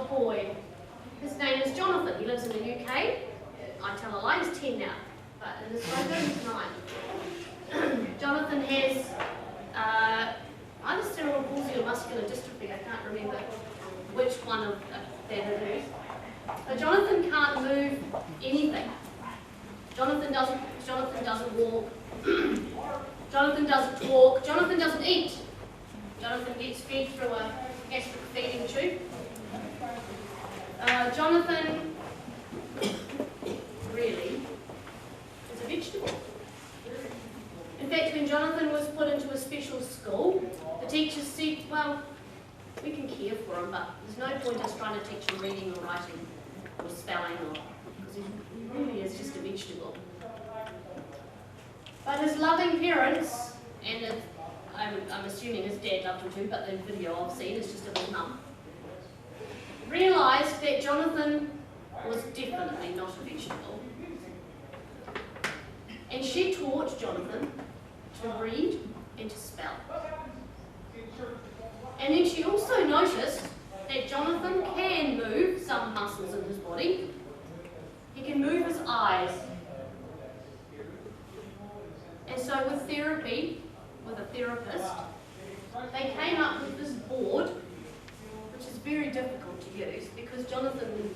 boy. His name is Jonathan. He lives in the UK. I tell a lie, he's 10 now, but in this photo he's 9. Jonathan has either cerebral palsy or muscular dystrophy. I can't remember which one of that it is. So Jonathan can't move anything. Jonathan doesn't walk. Jonathan doesn't talk. Jonathan doesn't eat. Jonathan gets fed through a gastric feeding tube. Jonathan really is a vegetable. In fact, when Jonathan was put into a special school, the teachers said, well, we can care for him, but there's no point us trying to teach him reading or writing or spelling, because he really is just a vegetable. But his loving parents, and I'm assuming his dad loved him too, but the video I've seen is just of his mum, realised that Jonathan was definitely not a vegetable. And she taught Jonathan to read and to spell. And then she also noticed that Jonathan can move some muscles in his body. He can move his eyes. And so with therapy, with a therapist, they came up with this board, which is very difficult to use because Jonathan,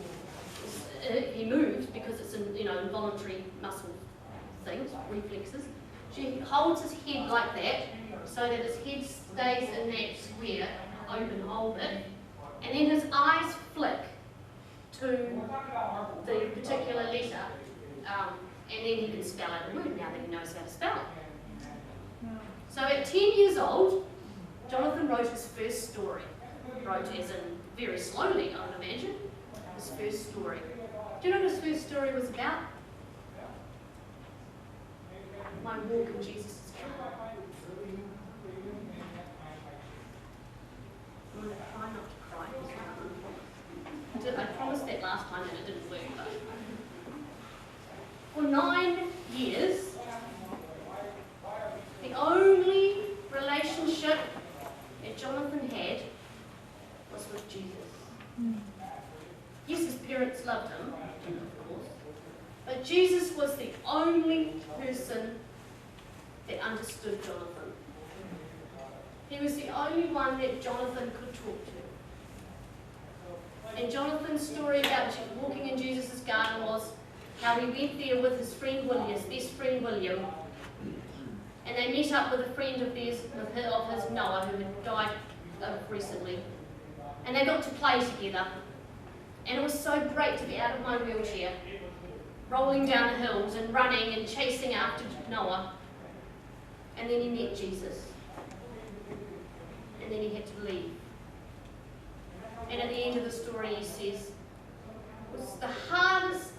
he moves because it's an involuntary muscle things, reflexes. She holds his head like that so that his head stays in that square, open hole bit, and then his eyes flick to the particular letter, and then he can spell out the word now that he knows how to spell it. So at 10 years old, Jonathan wrote his first story. Wrote as in very slowly, I would imagine, his first story. Do you know what his first story was about? My walk in Jesus' garden. I'm going to try not to cry. I promised that last time and it didn't work. But for 9 years, the only relationship that Jonathan had was with Jesus. Yes, his parents loved him, of course, but Jesus was the only person that understood Jonathan. He was the only one that Jonathan could talk to. And Jonathan's story about walking in Jesus' garden was how he went there with his friend William, his best friend William, and they met up with a friend of theirs, of his, Noah, who had died recently. And they got to play together. And it was so great to be out of my wheelchair, rolling down the hills and running and chasing after Noah. And then he met Jesus. And then he had to leave. And at the end of the story he says, it was the hardest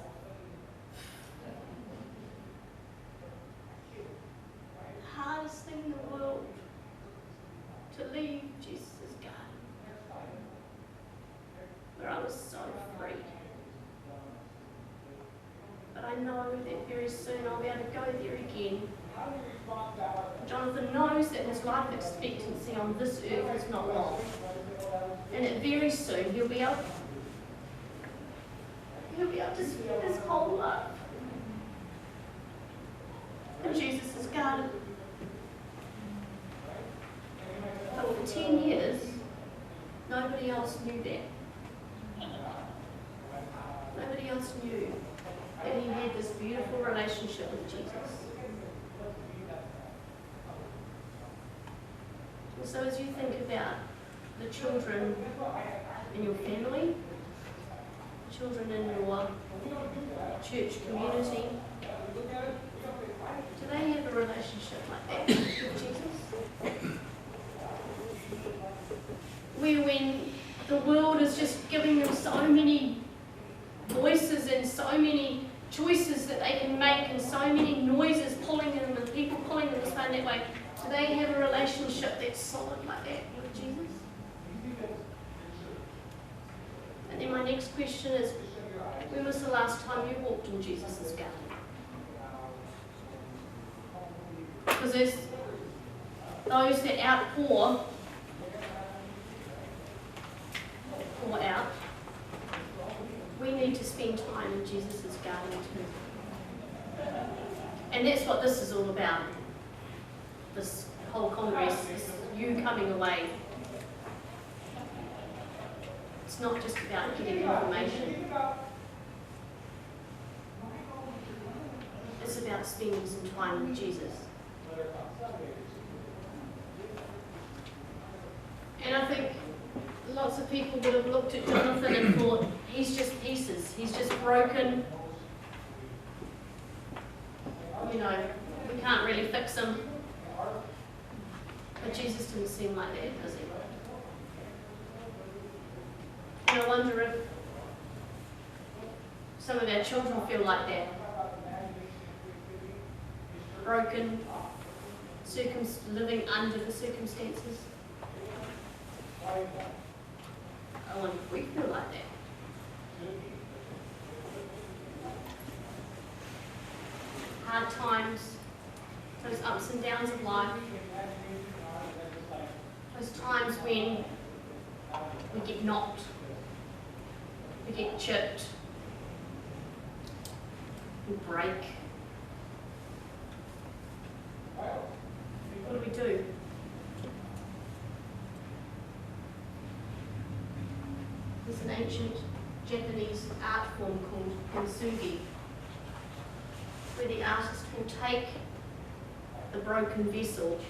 thing in the world to leave Jesus' garden, where I was so free. But I know that very soon I'll be able to go there again. Jonathan knows that his life expectancy on this earth is not long, and that very soon he'll be able to spend his whole life in Jesus' garden. But for 10 years, nobody else knew that. Nobody else knew that he had this beautiful relationship with Jesus. And so as you think about the children in your family, children in your church community, do they have a relationship like that with Jesus? Where when the world is just giving them so many voices and so many choices that they can make and so many noises pulling them and people pulling them this way and that way, do they have a relationship that's solid like that with Jesus? And then my next question is, when was the last time you walked in Jesus' garden? Because there's those that pour out, Jesus' garden too. And that's what this is all about. This whole congress is you coming away. It's not just about getting information. It's about spending some time with Jesus. And I think lots of people would have looked at Jonathan and thought, he's just pieces, he's just broken. You know, we can't really fix him. But Jesus didn't seem like that, does he? And I wonder if some of our children feel like that. Broken, living under the circumstances. I wonder if we feel like that. Hard times, those ups and downs of life, those times when we get knocked, we get chipped, we break. What do? There's an ancient Japanese art form called kintsugi, where the artist will take the broken vessel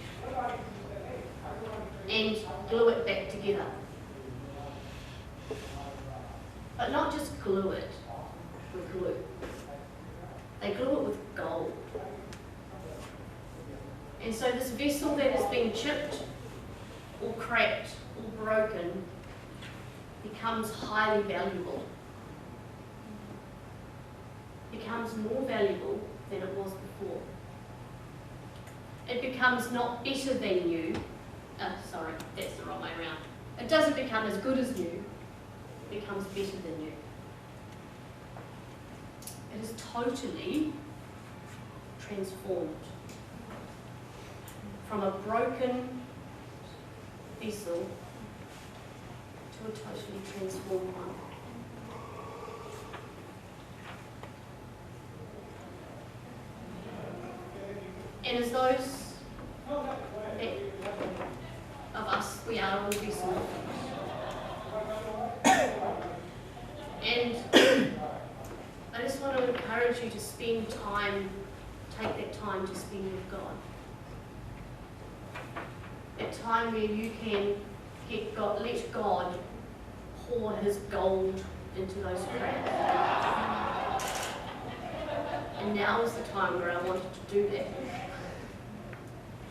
and glue it back together. But not just glue it with glue. They glue it with gold. And so this vessel that has been chipped or cracked or broken becomes highly valuable. Becomes more valuable than it was before. It becomes not better than new. Sorry, that's the wrong way around. It doesn't become as good as new. It becomes better than new. It is totally transformed. From a broken vessel to a totally transformed one. And as those of us, we are all vessels. And I just want to encourage you to spend time, take that time to spend with God. That time where you can let God pour His gold into those cracks. And now is the time where I wanted to do that.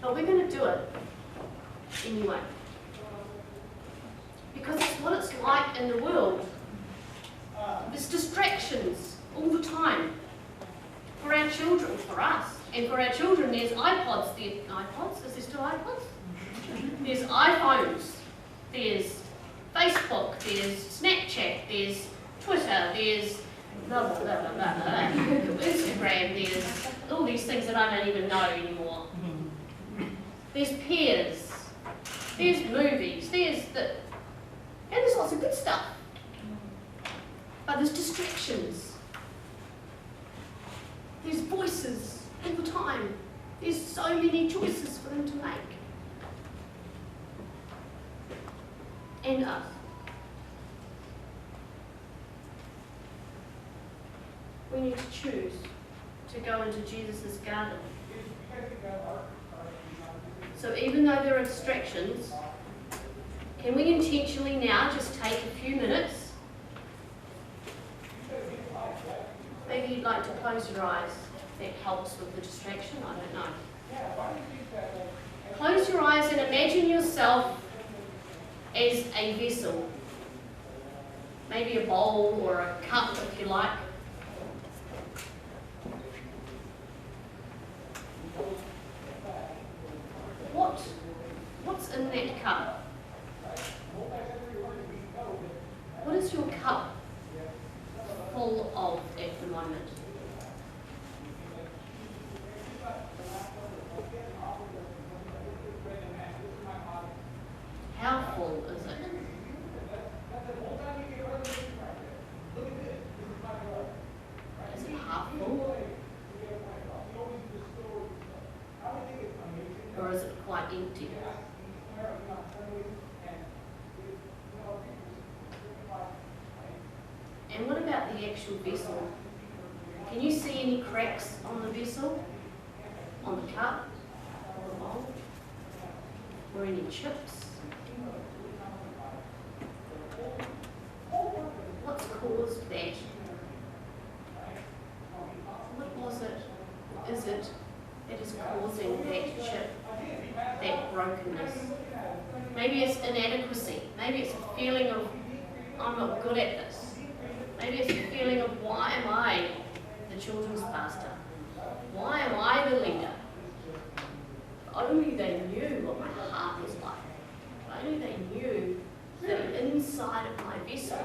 But we're going to do it anyway. Because it's what it's like in the world. There's distractions all the time. For our children, for us. And for our children, there's iPods. Is there still iPods? There's iPhones. There's Facebook. There's Snapchat. There's Twitter. There's blah, blah, blah, blah, blah, blah. Instagram. There's all these things that I don't even know anymore. There's peers. There's movies. And there's lots of good stuff. But there's distractions. There's voices all the time. There's so many choices for them to make. And us. We need to choose to go into Jesus' garden. So even though there are distractions, can we intentionally now just take a few minutes? Maybe you'd like to close your eyes. That helps with the distraction, I don't know. Close your eyes and imagine yourself as a vessel. Maybe a bowl or a cup if you like. What's in that cup? What is your cup full of at the moment? How full is it? actual vessel. Can you see any cracks on the vessel? On the cup? Or the bowl? Or any chips? What's caused that? What was it? Is it that is causing that chip, that brokenness? Maybe it's inadequacy. Maybe it's a feeling of, I'm not good at this. Maybe it's a feeling of, why am I the children's pastor? Why am I the leader? If only they knew what my heart was like. If only they knew the inside of my vessel.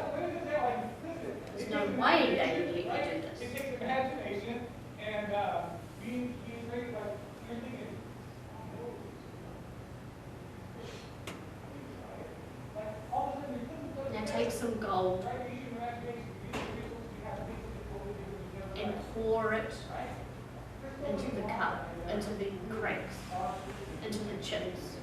There's no way they would let me do this. It takes imagination and being very like you're thinking. Now take some gold and pour it into the cup, into the cracks, into the chips.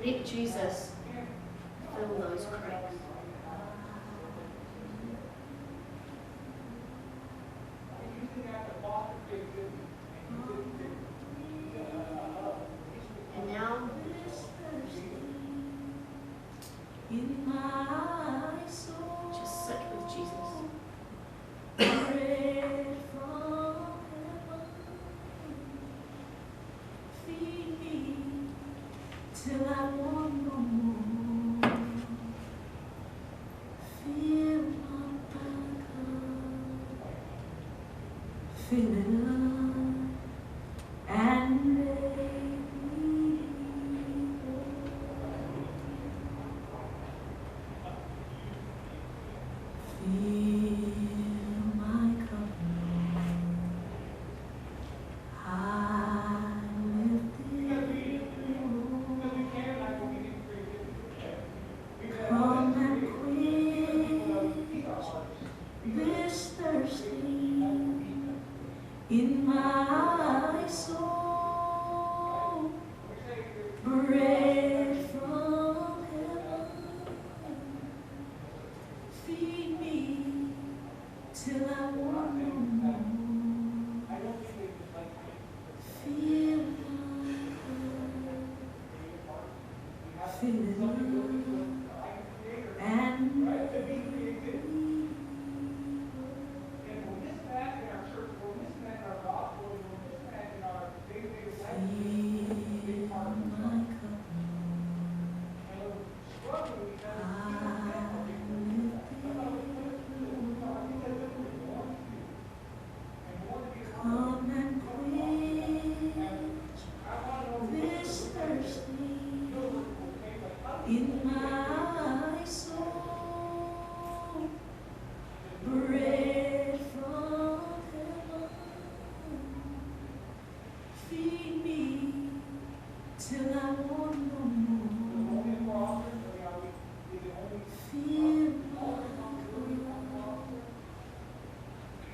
Let Jesus fill those cracks. And now, in my soul, just sit with Jesus. bread from heaven, feed me till I want no more. Fill my cup, fill it up, and make me whole. Fill my cup, Lord. I lift it, Lord. Come and quench this thirsty in my soul. Bread from heaven, feed me till I want no more. Fill my cup, fill it up, and make me fill my cup, come and quench this thirsty in my soul. Bread from heaven, feed me till I want no more. Fill my cup,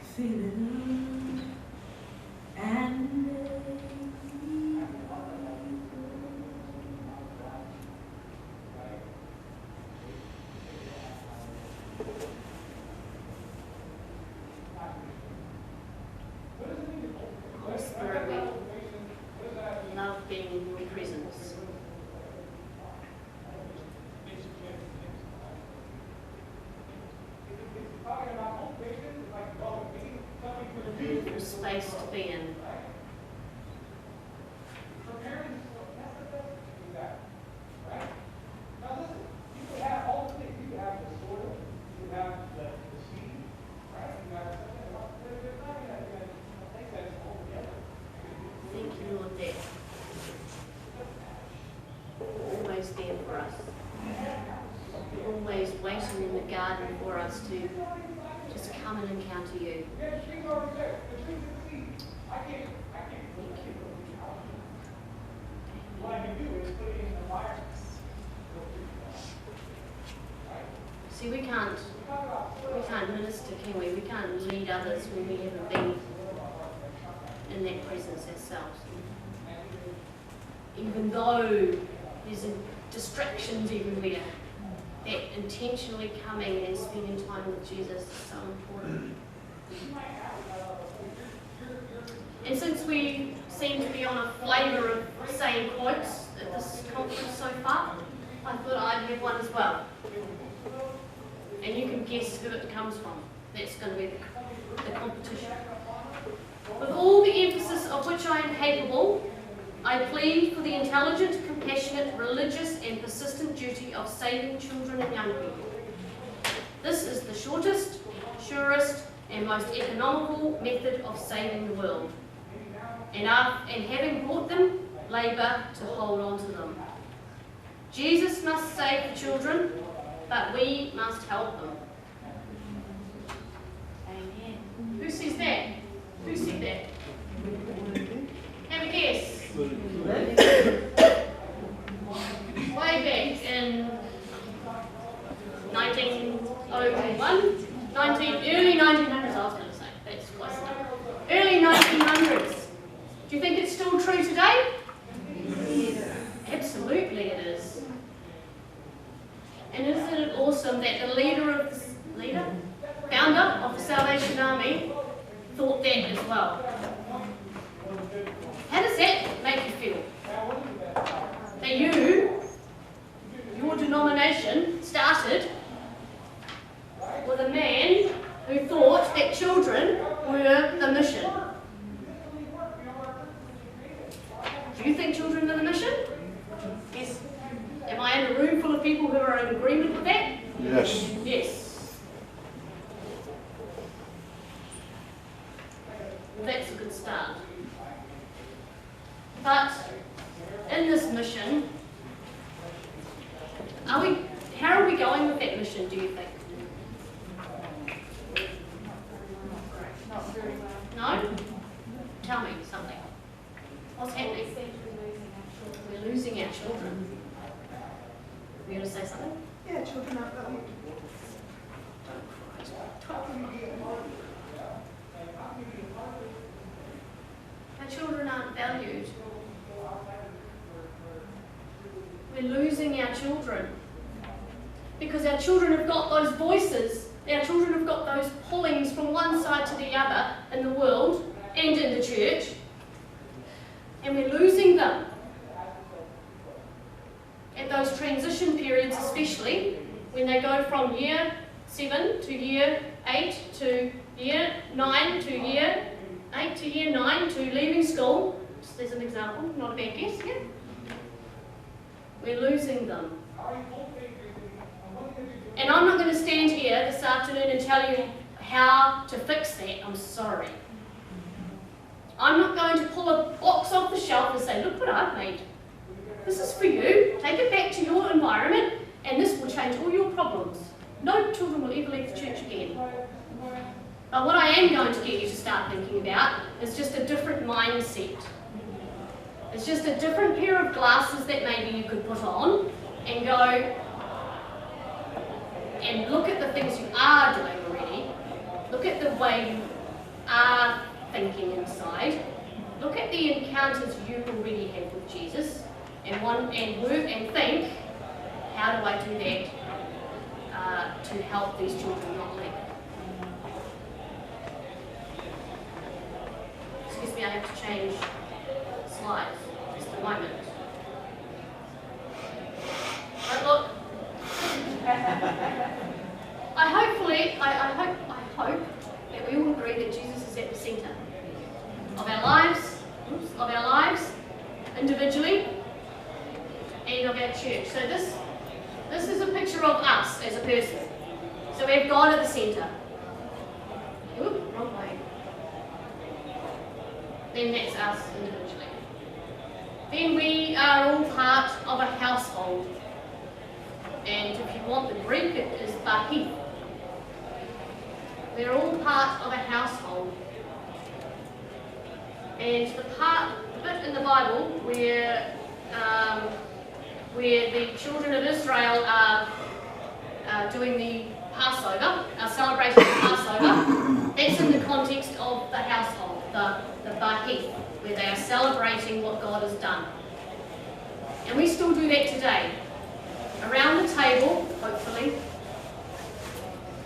fill it up, and make me Holy Spirit, we love being in your presence. What a beautiful space to be in. Thank you, Lord, that you're always there for us. You're always waiting in the garden for us to just come and encounter you. Thank you, Lord. See, we can't minister, can we? We can't lead others when we haven't been in that presence ourselves. Even though there's distractions everywhere, that intentionally coming and spending time with Jesus is so important. And since we seem to be on a flavour of saying quotes at this conference so far, I thought I'd have one as well. And you can guess who it comes from. That's going to be the competition. With all the emphasis of which I am capable, I plead for the intelligent, compassionate, religious and persistent duty of saving children and young people. This is the shortest, surest and most economical method of saving the world. And having brought them, labour to hold on to them. Jesus must save the children, but we must help them. Amen. Who says that? Who said that? Have a guess. Way back in 1901, early 1900s, I was going to say. That's close enough. Early 1900s. Do you think it's still true today? Yes. Absolutely it is. And isn't it awesome that the founder of the Salvation Army thought that as well? How does that make you feel? That your denomination started with a man who thought that children were the mission. Do you think children are the mission? Yes. Am I in a room full of people who are in agreement with that? Yes. Yes. Well, that's a good start. But in this mission, how are we going with that mission, do you think? Not very well. No? Tell me something. What's happening? We're losing our children. Were you going to say something? Yeah, children aren't valued. Our children aren't valued. We're losing our children. Because our children have got those voices, our children have got those pullings from one side to the other in the world and in the church, and we're losing them. At those transition periods especially, when they go from year 7 to year 8 to year 9 to year 8 to year 9 to leaving school, just as an example, not a bad guess, yeah? We're losing them. And I'm not going to stand here this afternoon and tell you how to fix that, I'm sorry. I'm not going to pull a box off the shelf and say, look what I've made. This is for you. Take it back to your environment and this will change all your problems. No children will ever leave the church again. But what I am going to get you to start thinking about is just a different mindset. It's just a different pair of glasses that maybe you could put on and go and look at the things you are doing already. Look at the way you are thinking inside. Look at the encounters you already have with Jesus and work and think, how do I do that to help these children not leave? Excuse me, I have to change slides just a moment. Right, look. I hope that we all agree that Jesus is at the centre of our lives, individually, and of our church. So this is a picture of us as a person. So we have God at the centre. Oop, wrong way. Then that's us individually. Then we are all part of a household. And if you want the Greek, it is bahith. We're all part of a household. And the bit in the Bible where the children of Israel are doing the Passover, are celebrating the Passover, that's in the context of the household, the bahith, where they are celebrating what God has done. And we still do that today. around the table, hopefully.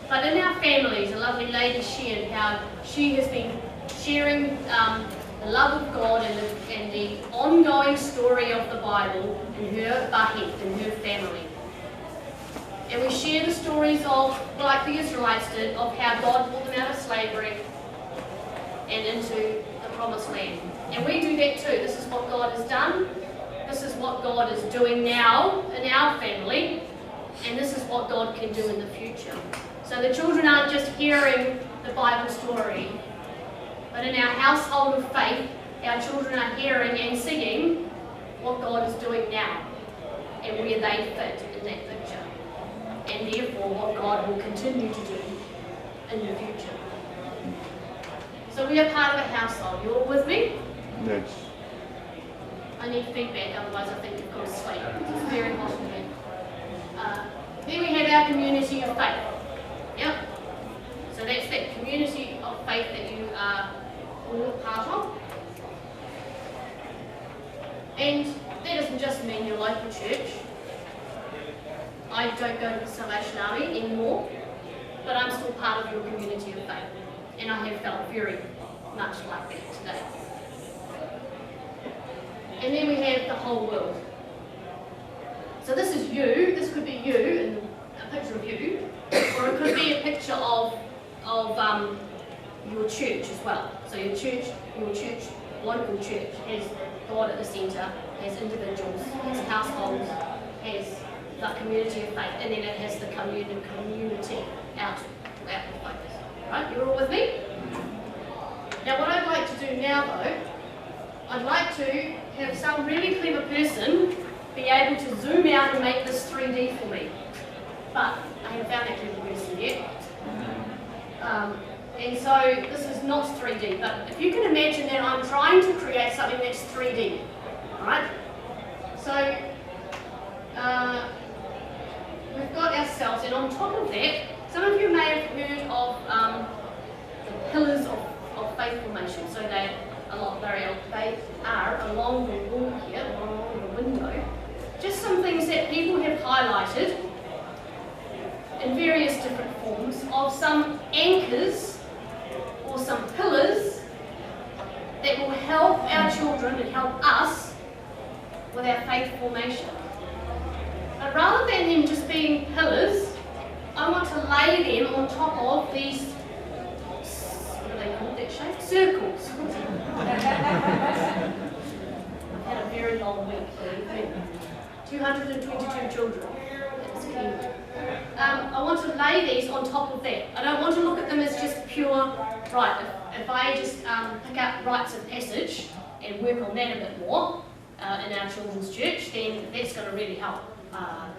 But in our families, a lovely lady shared how she has been sharing the love of God and the ongoing story of the Bible in her bahi, in her family. And we share the stories of, like the Israelites did, of how God brought them out of slavery and into the promised land. And we do that too. This is what God has done. This is what God is doing now in our family. And this is what God can do in the future. So the children aren't just hearing the Bible story, but in our household of faith, our children are hearing and seeing what God is doing now and where they fit in that picture. And therefore what God will continue to do in the future. So we are part of a household. You all with me? Yes. I need feedback, otherwise I think you've gone to sleep. It's very hot in here. Then we have our community of faith. Yep. So that's that community of faith that you are all part of. And that doesn't just mean your local church. I don't go to the Salvation Army anymore, but I'm still part of your community of faith. And I have felt very much like that today. And then we have the whole world. So this is you, this could be you, and a picture of you, or it could be a picture of your church as well. So your church, local church, has God at the centre, has individuals, has households, has the community of faith, and then it has the community out the focus. Right, you're all with me? Now what I'd like to do now though, I'd like to have some really clever person be able to zoom out and make this 3D for me. But I haven't found that clever person yet. And so this is not 3D, but if you can imagine that I'm trying to create something that's 3D. Alright? So we've got ourselves, and on top of that, some of you may have heard of the pillars of faith formation. So they are along the wall here, along the window. Just some things that people have highlighted in various different forms of some anchors or some pillars that will help our children and help us with our faith formation. But rather than them just being pillars, I want to lay them on top of these, what do they call that shape? Circles. I've had a very long week here. 222 children. That's key. I want to lay these on top of that. I don't want to look at them as just pure, right, if I just pick up rites of passage and work on that a bit more in our children's church, then that's going to really help our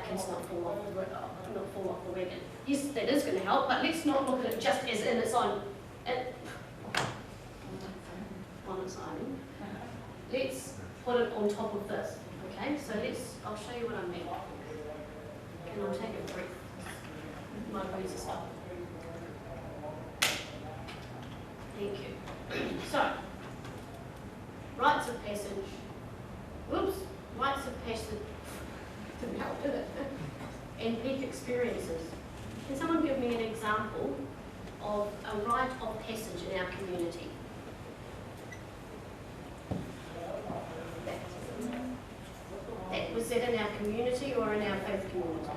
kids not fall off the wagon. Yes, that is going to help, but let's not look at it just as in its own. On its own. Let's put it on top of this. Okay, so I'll show you what I mean. And I'll take a breath. My voice is stopped. Thank you. So, rites of passage. Whoops, rites of passage. Didn't help, did it? And peak experiences. Can someone give me an example of a rite of passage in our community? Was that in our community or in our faith community?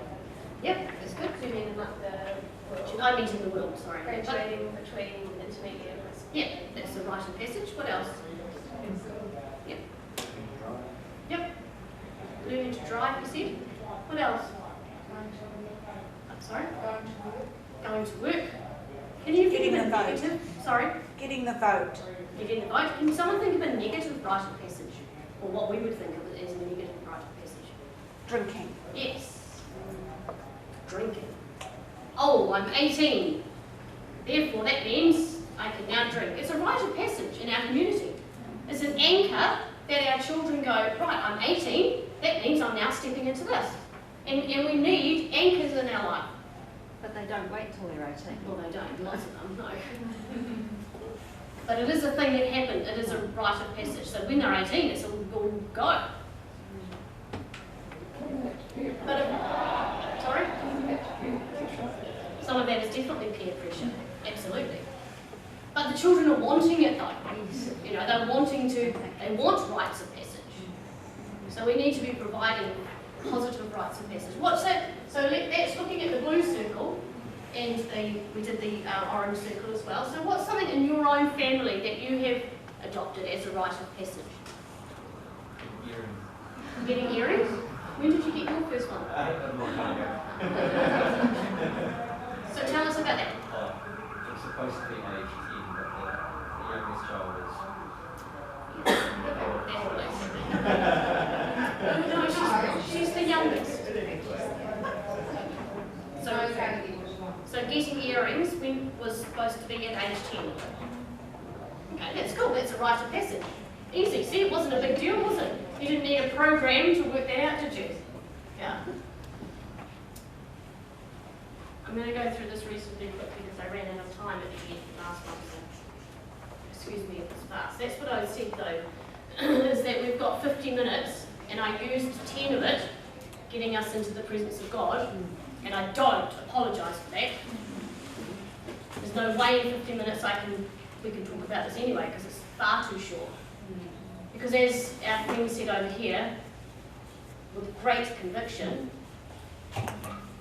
Yep, that's good. Do you mean like the I mean in the world, sorry. graduating between intermediate and Yeah, that's the rite of passage. What else? Yep. Yep. Learning to drive, you said. What else? Sorry? Going to work. Can you Getting think of the a vote. negative? Sorry? Getting the vote. Getting the vote. Can someone think of a negative rite of passage? Or what we would think of it as a negative rite of passage? Drinking. Yes. Drinking. Oh, I'm 18. Therefore, that means I can now drink. It's a rite of passage in our community. It's an anchor that our children go, right, I'm 18. That means I'm now stepping into this. And we need anchors in our life. But they don't wait till they're 18. Well, they don't. Lots of them, no. But it is a thing that happened. It is a rite of passage. So when they're 18, it's all go. But definitely peer pressure, absolutely. But the children are wanting it though. You know, they want rites of passage. So we need to be providing positive rites of passage. What's that? So that's looking at the blue circle, and we did the orange circle as well. So what's something in your own family that you have adopted as a rite of passage? Earrings. Getting earrings? When did you get your first one? So tell us about that. It's supposed to be age 10, but the youngest child is. No, she's the youngest. So getting earrings was supposed to be at age 10. Okay, that's cool. That's a rite of passage. Easy. See, it wasn't a big deal, was it? You didn't need a program to work that out, did you? Yeah. I'm going to go through this reasonably quickly because I ran out of time at the end last month. So excuse me if it's fast. That's what I said though, is that we've got 50 minutes and I used 10 of it getting us into the presence of God, and I don't apologise for that. There's no way in 50 minutes we can talk about this anyway because it's far too short. Because as our friend said over here, with great conviction,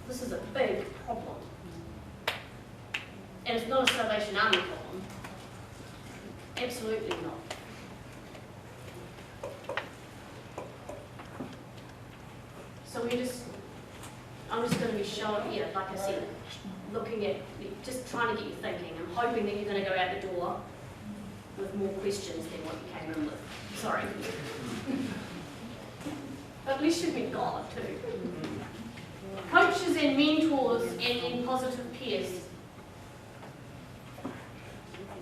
this is a big problem. And it's not a Salvation Army problem. Absolutely not. So I'm just going to be showing, like I said, looking at, just trying to get you thinking. I'm hoping that you're going to go out the door with more questions than what you came in with. Sorry. But at least you've met God too. Coaches and mentors and then positive peers.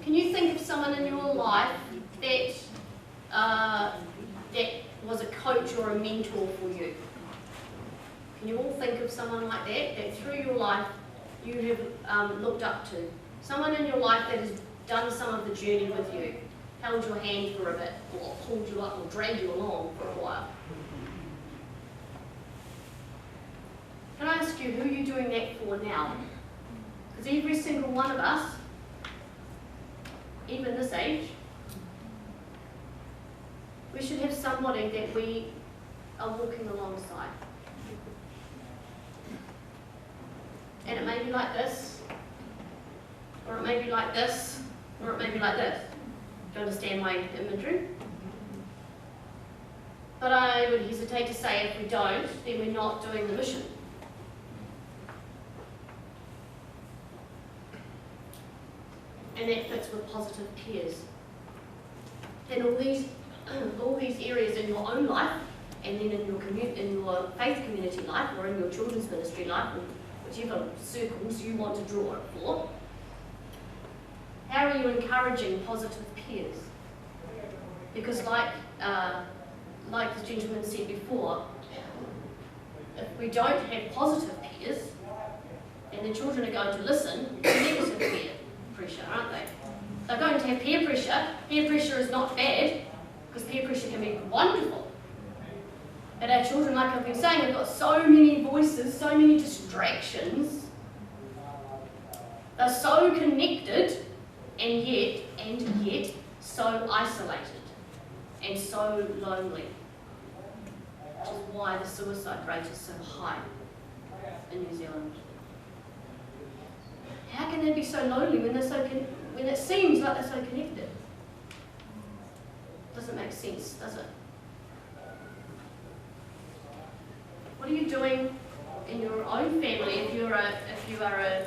Can you think of someone in your life that was a coach or a mentor for you? Can you all think of someone like that through your life you have looked up to? Someone in your life that has done some of the journey with you, held your hand for a bit, or pulled you up, or dragged you along for a while. Can I ask you, who are you doing that for now? Because every single one of us, even this age, we should have somebody that we are walking alongside. And it may be like this, or it may be like this, or it may be like this. Do you understand my imagery? But I would hesitate to say if we don't, then we're not doing the mission. And that fits with positive peers. And all these areas in your own life, and then in your faith community life, or in your children's ministry life, or whichever circles you want to draw it for, how are you encouraging positive peers? Because like the gentleman said before, if we don't have positive peers, and the children are going to listen, negative peer pressure, aren't they? They're going to have peer pressure. Peer pressure is not bad, because peer pressure can be wonderful. But our children, like I've been saying, have got so many voices, so many distractions. They're so connected, and yet so isolated and so lonely. Which is why the suicide rate is so high in New Zealand. How can they be so lonely when it seems like they're so connected? Doesn't make sense, does it? What are you doing in your own family if you are a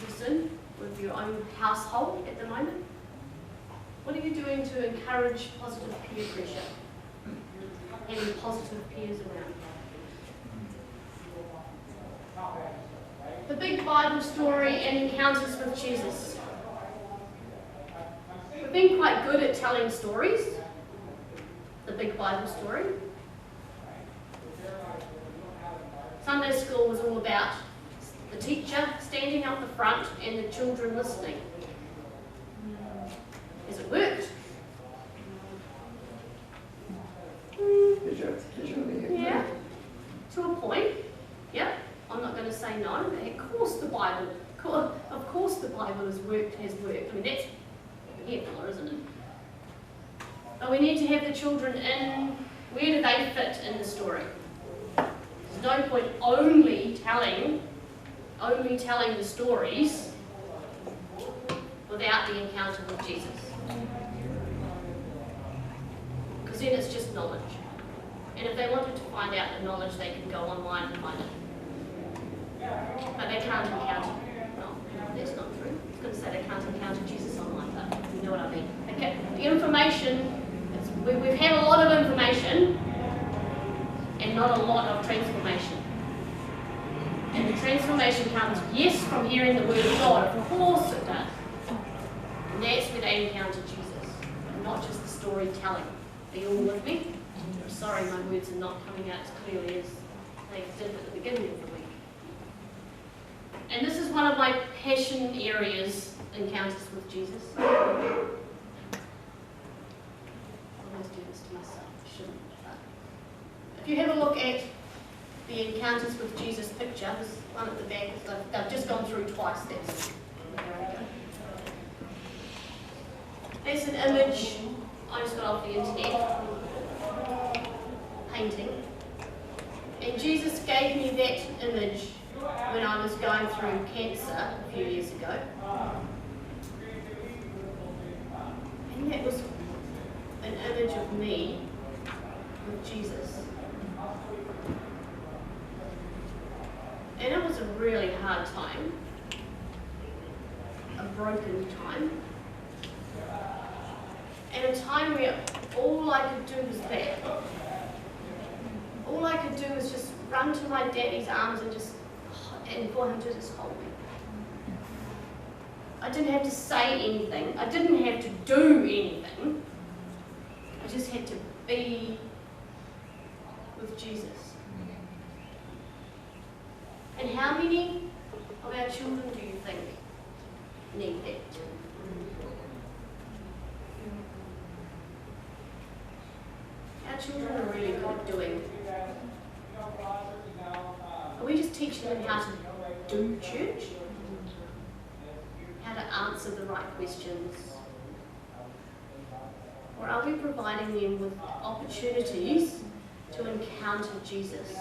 person with your own household at the moment? What are you doing to encourage positive peer pressure? Having positive peers around. The big Bible story and encounters with Jesus. We've been quite good at telling stories. The big Bible story. Sunday school was all about the teacher standing up the front and the children listening. Has it worked? Yeah, to a point. Yeah, I'm not going to say no. Of course the Bible Bible. Of course the Bible has worked. I mean, that's here, isn't it? But we need to have the children in, where do they fit in the story? There's no point only telling the stories without the encounter with Jesus. Because then it's just knowledge. And if they wanted to find out the knowledge, they can go online and find it. But they can't encounter. No, that's not true. I was going to say they can't encounter Jesus online, but you know what I mean. Okay. The information, we've had a lot of information and not a lot of transformation. And the transformation comes, yes, from hearing the word of God. Of course it does. And that's where they encounter Jesus, and not just the storytelling. Are you all with me? I'm sorry, my words are not coming out as clearly as they did at the beginning of the week. And this is one of my passion areas, encounters with Jesus. I always do this to myself, I shouldn't. But if you have a look at the encounters with Jesus picture, this one at the back, they've just gone through twice. There's an image I just got off the internet, painting, and Jesus gave me that image when I was going through cancer a few years ago, and that was an image of me with Jesus. And it was a really hard time, a broken time, and a time where all I could do was that. All I could do was just run to my daddy's arms and for him to just hold me. I didn't have to say anything. I didn't have to do anything. I just had to be with Jesus. And how many of our children do you think need that? Our children are really good at doing. Are we just teaching them how to do church? How to answer the right questions? Or are we providing them with opportunities to encounter Jesus?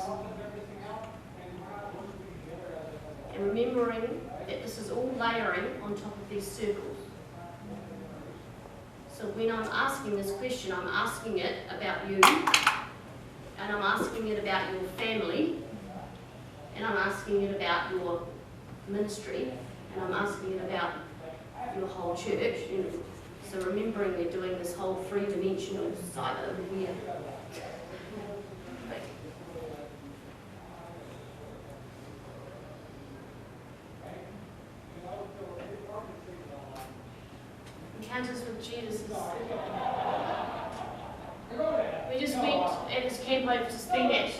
And remembering that this is all layering on top of these circles. So when I'm asking this question, I'm asking it about you, and I'm asking it about your family, and I'm asking it about your ministry, and I'm asking it about your whole church. So remembering we're doing this whole three-dimensional side over here. Encounters with Jesus. We just went at this camp I've just been at,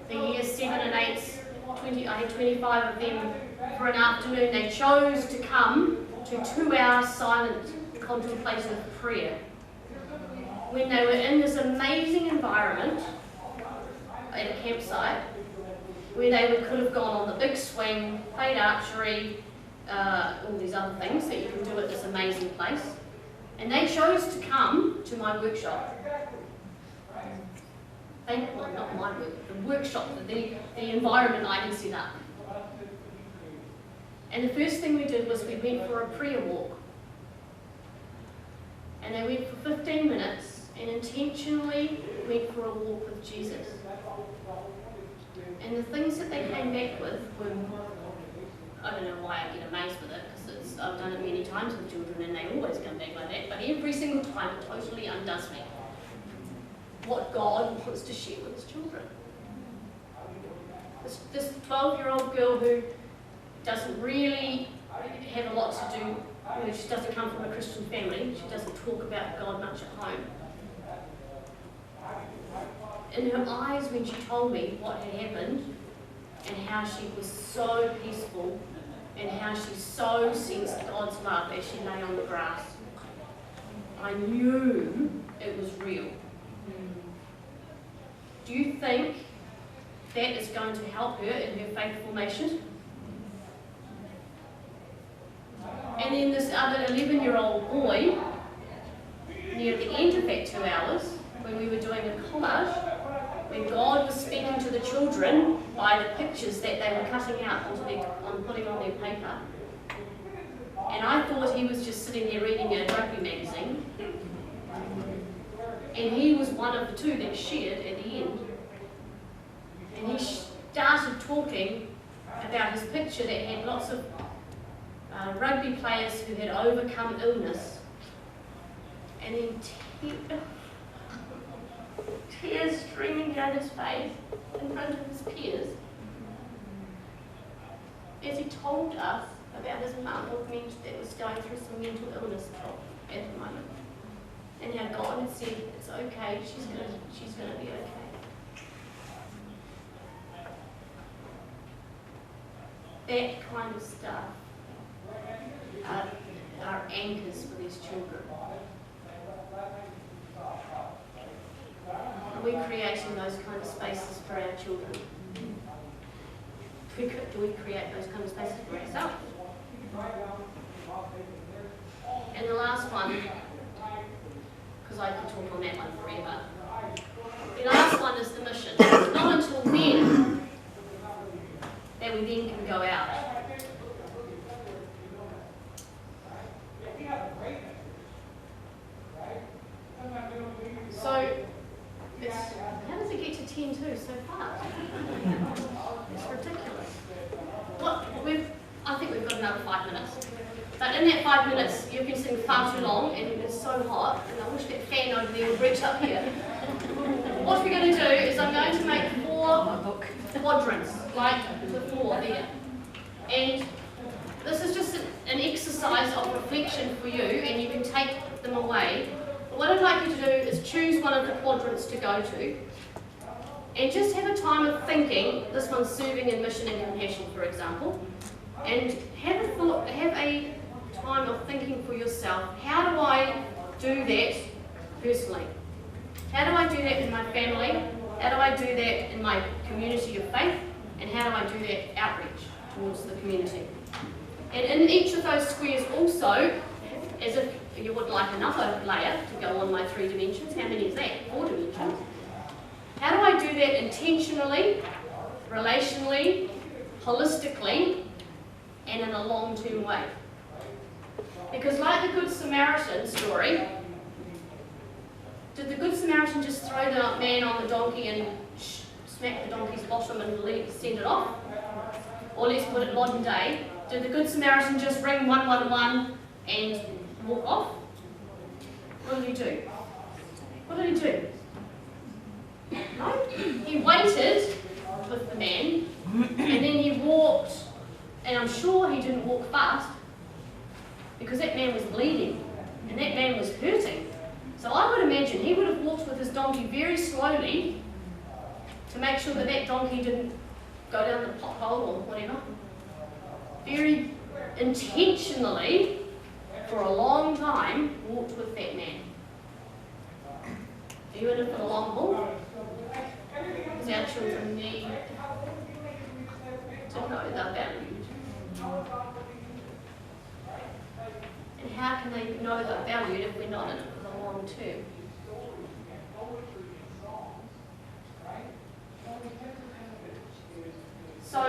the years 7 and 8, I had 25 of them for an afternoon. They chose to come to 2-hour silent contemplative prayer when they were in this amazing environment at a campsite where they could have gone on the big swing, played archery, all these other things that you can do at this amazing place. And they chose to come to my workshop. Well, not my work, the workshop, the environment I had set up. And the first thing we did was we went for a prayer walk. And they went for 15 minutes and intentionally went for a walk with Jesus. And the things that they came back with were, I don't know why I get amazed with it, because I've done it many times with children and they always come back like that, but every single time it totally undoes me. What God wants to share with his children. This 12-year-old girl who doesn't really have a lot to do, she doesn't come from a Christian family, she doesn't talk about God much at home. In her eyes when she told me what had happened and how she was so peaceful and how she so sensed God's love as she lay on the grass, I knew it was real. Do you think that is going to help her in her faith formation? And then this other 11-year-old boy, near the end of that 2 hours, when we were doing a collage, when God was speaking to the children by the pictures that they were cutting out on putting on their paper. And I thought he was just sitting there reading a rugby magazine. And he was one of the two that shared at the end. And he started talking about his picture that had lots of rugby players who had overcome illness. And then tears streaming down his face in front of his peers as he told us about his mum that was going through some mental illness at the moment, and how God had said it's okay, she's gonna be okay. That kind of stuff are anchors for these children. Are we creating those kind of spaces for our children? Do we create those kind of spaces for ourselves? And the last one, because I could talk on that one forever, the last one is the mission. It's not until then that we then can go out. So, how does it get to 10:02 so fast? It's ridiculous. I think we've got another 5 minutes. But in that 5 minutes, you've been sitting far too long and it's so hot, and I wish that fan over there would reach up here. What we're going to do is I'm going to make 4 quadrants, like the 4 there. And this is just an exercise of reflection for you, and you can take them away. But what I'd like you to do is choose one of the quadrants to go to, and just have a time of thinking. This one's serving and mission and compassion, for example. And have a time of thinking for yourself, how do I do that personally? How do I do that in my family? How do I do that in my community of faith? And how do I do that outreach towards the community? And in each of those squares also, as if you would like another layer to go on my 3 dimensions, how many is that? 4 dimensions. How do I do that intentionally, relationally, holistically, and in a long-term way? Because like the Good Samaritan story, did the Good Samaritan just throw the man on the donkey and smack the donkey's bottom and send it off? Or let's put it modern day, did the Good Samaritan just ring 111 and walk off? What did he do? What did he do? No? He waited with the man, and then he walked, and I'm sure he didn't walk fast, because that man was bleeding, and that man was hurting. So I would imagine he would have walked with his donkey very slowly to make sure that that donkey didn't go down the pothole or whatever. Very intentionally, for a long time, walked with that man. Are you in it for the long haul? Because our children need to know their valued. And how can they know they're valued if we're not in it for the long term? So